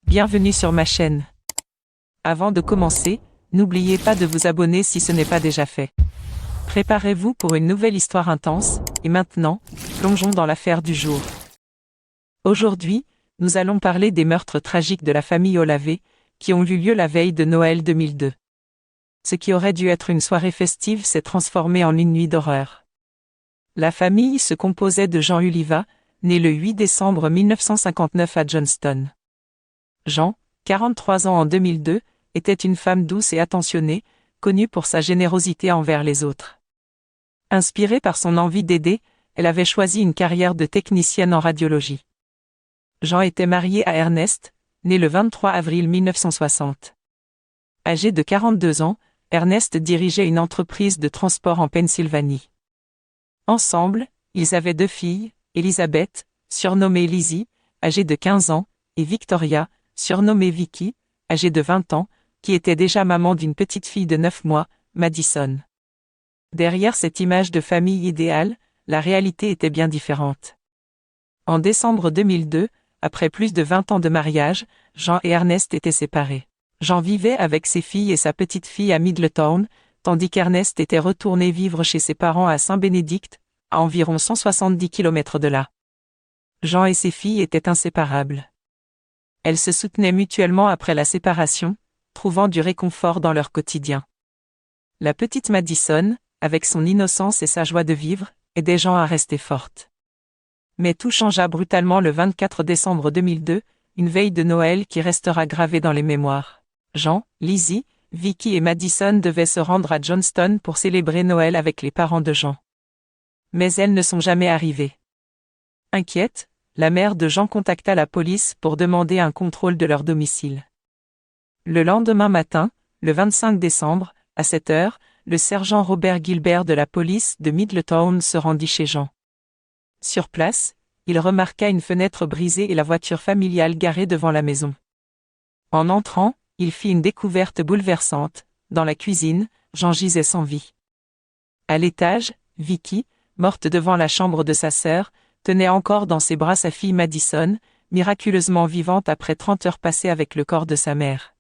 Bienvenue sur ma chaîne. Avant de commencer, n'oubliez pas de vous abonner si ce n'est pas déjà fait. Préparez-vous pour une nouvelle histoire intense, et maintenant, plongeons dans l'affaire du jour. Aujourd'hui, nous allons parler des meurtres tragiques de la famille Olavé, qui ont eu lieu la veille de Noël 2002. Ce qui aurait dû être une soirée festive s'est transformé en une nuit d'horreur. La famille se composait de Jean Uliva, né le 8 décembre 1959 à Johnston. Jean, 43 ans en 2002, était une femme douce et attentionnée, connue pour sa générosité envers les autres. Inspirée par son envie d'aider, elle avait choisi une carrière de technicienne en radiologie. Jean était marié à Ernest, né le 23 avril 1960. Âgé de 42 ans, Ernest dirigeait une entreprise de transport en Pennsylvanie. Ensemble, ils avaient 2 filles, Elisabeth, surnommée Lizzie, âgée de 15 ans, et Victoria, surnommée Vicky, âgée de 20 ans, qui était déjà maman d'une petite fille de 9 mois, Madison. Derrière cette image de famille idéale, la réalité était bien différente. En décembre 2002, après plus de 20 ans de mariage, Jean et Ernest étaient séparés. Jean vivait avec ses filles et sa petite-fille à Middletown, tandis qu'Ernest était retourné vivre chez ses parents à Saint-Bénédicte, à environ 170 km de là. Jean et ses filles étaient inséparables. Elles se soutenaient mutuellement après la séparation, trouvant du réconfort dans leur quotidien. La petite Madison, avec son innocence et sa joie de vivre, aidait Jean à rester forte. Mais tout changea brutalement le 24 décembre 2002, une veille de Noël qui restera gravée dans les mémoires. Jean, Lizzie, Vicky et Madison devaient se rendre à Johnston pour célébrer Noël avec les parents de Jean. Mais elles ne sont jamais arrivées. Inquiète, la mère de Jean contacta la police pour demander un contrôle de leur domicile. Le lendemain matin, le 25 décembre, à 7 heures, le sergent Robert Gilbert de la police de Middletown se rendit chez Jean. Sur place, il remarqua une fenêtre brisée et la voiture familiale garée devant la maison. En entrant, il fit une découverte bouleversante. Dans la cuisine, Jean gisait sans vie. À l'étage, Vicky, morte devant la chambre de sa sœur, tenait encore dans ses bras sa fille Madison, miraculeusement vivante après 30 heures passées avec le corps de sa mère.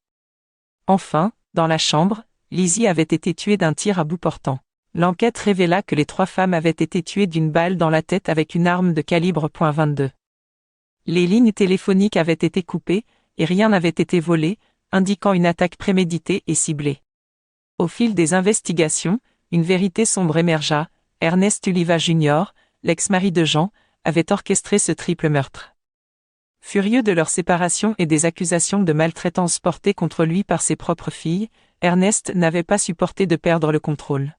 Enfin, dans la chambre, Lizzie avait été tuée d'un tir à bout portant. L'enquête révéla que les 3 femmes avaient été tuées d'une balle dans la tête avec une arme de calibre .22. Les lignes téléphoniques avaient été coupées, et rien n'avait été volé, indiquant une attaque préméditée et ciblée. Au fil des investigations, une vérité sombre émergea. Ernest Uliva Jr., l'ex-mari de Jean, avait orchestré ce triple meurtre. Furieux de leur séparation et des accusations de maltraitance portées contre lui par ses propres filles, Ernest n'avait pas supporté de perdre le contrôle.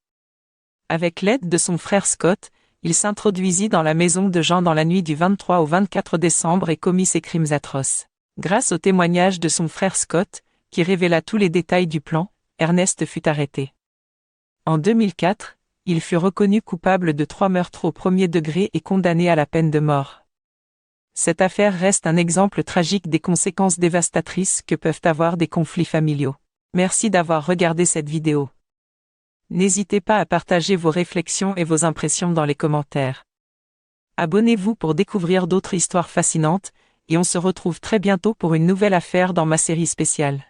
Avec l'aide de son frère Scott, il s'introduisit dans la maison de Jean dans la nuit du 23 au 24 décembre et commit ses crimes atroces. Grâce au témoignage de son frère Scott, qui révéla tous les détails du plan, Ernest fut arrêté. En 2004, il fut reconnu coupable de 3 meurtres au premier degré et condamné à la peine de mort. Cette affaire reste un exemple tragique des conséquences dévastatrices que peuvent avoir des conflits familiaux. Merci d'avoir regardé cette vidéo. N'hésitez pas à partager vos réflexions et vos impressions dans les commentaires. Abonnez-vous pour découvrir d'autres histoires fascinantes, et on se retrouve très bientôt pour une nouvelle affaire dans ma série spéciale.